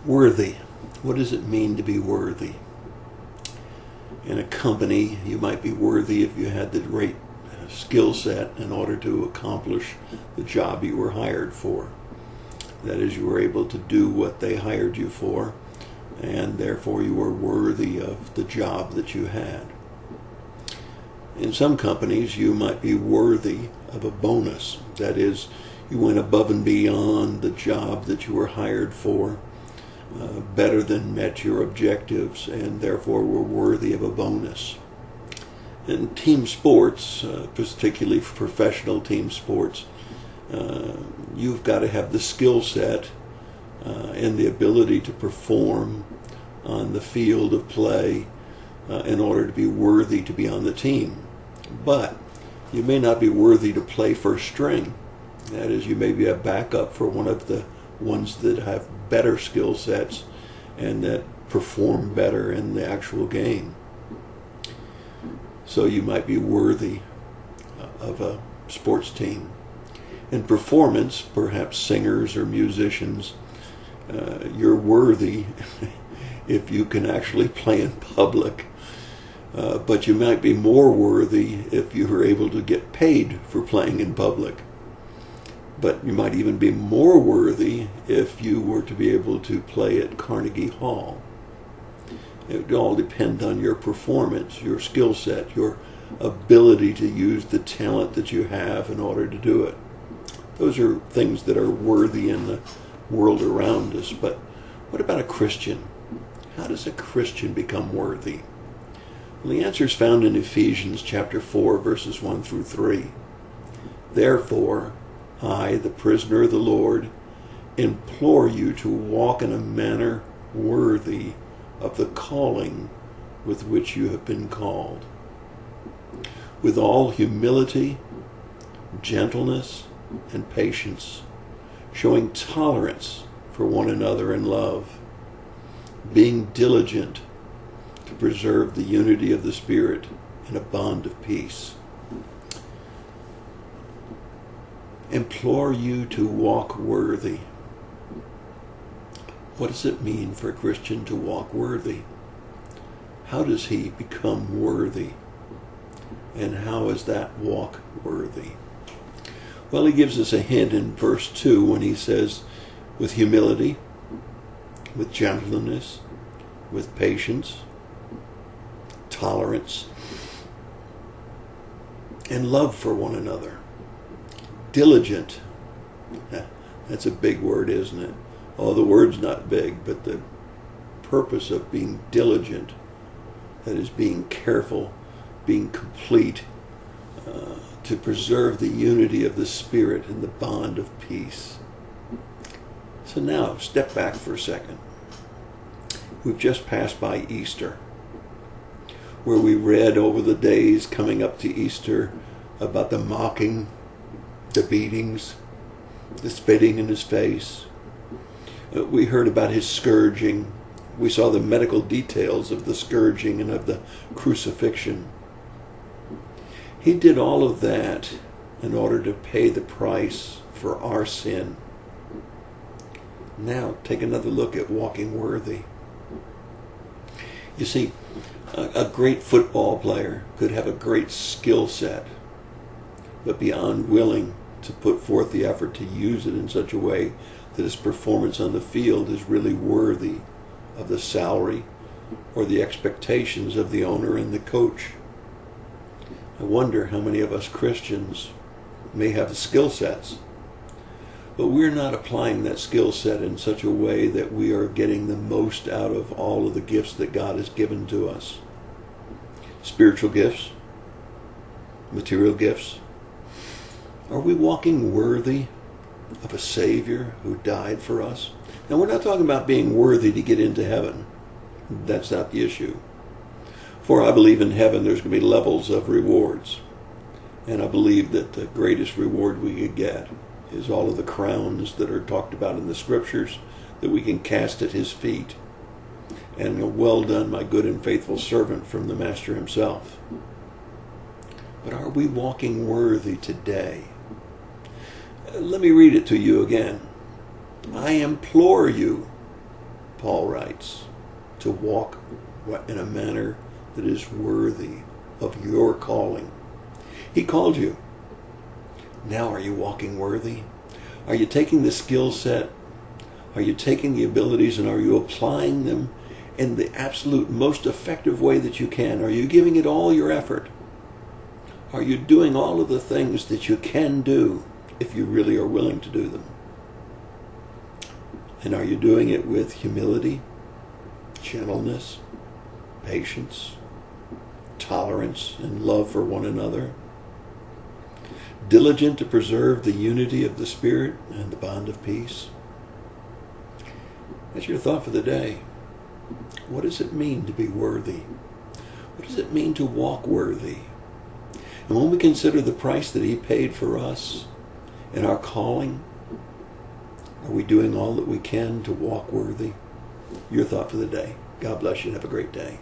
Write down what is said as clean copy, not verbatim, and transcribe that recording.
Worthy. What does it mean to be worthy? In a company, you might be worthy if you had the right skill set in order to accomplish the job you were hired for. That is, you were able to do what they hired you for, and therefore you were worthy of the job that you had. In some companies, you might be worthy of a bonus. That is, you went above and beyond the job that you were hired for, better than met your objectives, and therefore were worthy of a bonus. In team sports, particularly professional team sports, you've got to have the skill set and the ability to perform on the field of play in order to be worthy to be on the team. But you may not be worthy to play first string. That is, you may be a backup for one of the ones that have better skill sets and that perform better in the actual game. So you might be worthy of a sports team. In performance, perhaps singers or musicians, you're worthy if you can actually play in public. But you might be more worthy if you were able to get paid for playing in public. But you might even be more worthy if you were to be able to play at Carnegie Hall. It would all depend on your performance, your skill set, your ability to use the talent that you have in order to do it. Those are things that are worthy in the world around us. But what about a Christian? How does a Christian become worthy? Well, the answer is found in Ephesians chapter 4, verses 1 through 3. Therefore, I, the prisoner of the Lord, implore you to walk in a manner worthy of the calling with which you have been called, with all humility, gentleness, and patience, showing tolerance for one another in love, being diligent to preserve the unity of the Spirit in a bond of peace. Implore you to walk worthy. What does it mean for a Christian to walk worthy? How does he become worthy? And how is that walk worthy? Well, he gives us a hint in verse 2 when he says, with humility, with gentleness, with patience, tolerance, and love for one another. Diligent. That's a big word, isn't it? Oh, the word's not big, but the purpose of being diligent, that is being careful, being complete, to preserve the unity of the Spirit and the bond of peace. So now, step back for a second. We've just passed by Easter, where we read over the days coming up to Easter about the mocking, the beatings, the spitting in his face. We heard about his scourging. We saw the medical details of the scourging and of the crucifixion. He did all of that in order to pay the price for our sin. Now, take another look at walking worthy. You see, a great football player could have a great skill set, but be unwilling to put forth the effort to use it in such a way that his performance on the field is really worthy of the salary or the expectations of the owner and the coach. I wonder how many of us Christians may have the skill sets, but we're not applying that skill set in such a way that we are getting the most out of all of the gifts that God has given to us. Spiritual gifts, material gifts. Are we walking worthy of a Savior who died for us? Now, we're not talking about being worthy to get into heaven. That's not the issue. For I believe in heaven there's going to be levels of rewards. And I believe that the greatest reward we could get is all of the crowns that are talked about in the Scriptures that we can cast at His feet. And well done, my good and faithful servant, from the Master Himself. But are we walking worthy today? Let me read it to you again. I implore you, Paul writes, to walk in a manner that is worthy of your calling. He called you. Now are you walking worthy? Are you taking the skill set? Are you taking the abilities and are you applying them in the absolute most effective way that you can? Are you giving it all your effort? Are you doing all of the things that you can do if you really are willing to do them? And are you doing it with humility, gentleness, patience, tolerance, and love for one another? Diligent to preserve the unity of the Spirit and the bond of peace? That's your thought for the day. What does it mean to be worthy? What does it mean to walk worthy? And when we consider the price that He paid for us and our calling, are we doing all that we can to walk worthy? Your thought for the day. God bless you and have a great day.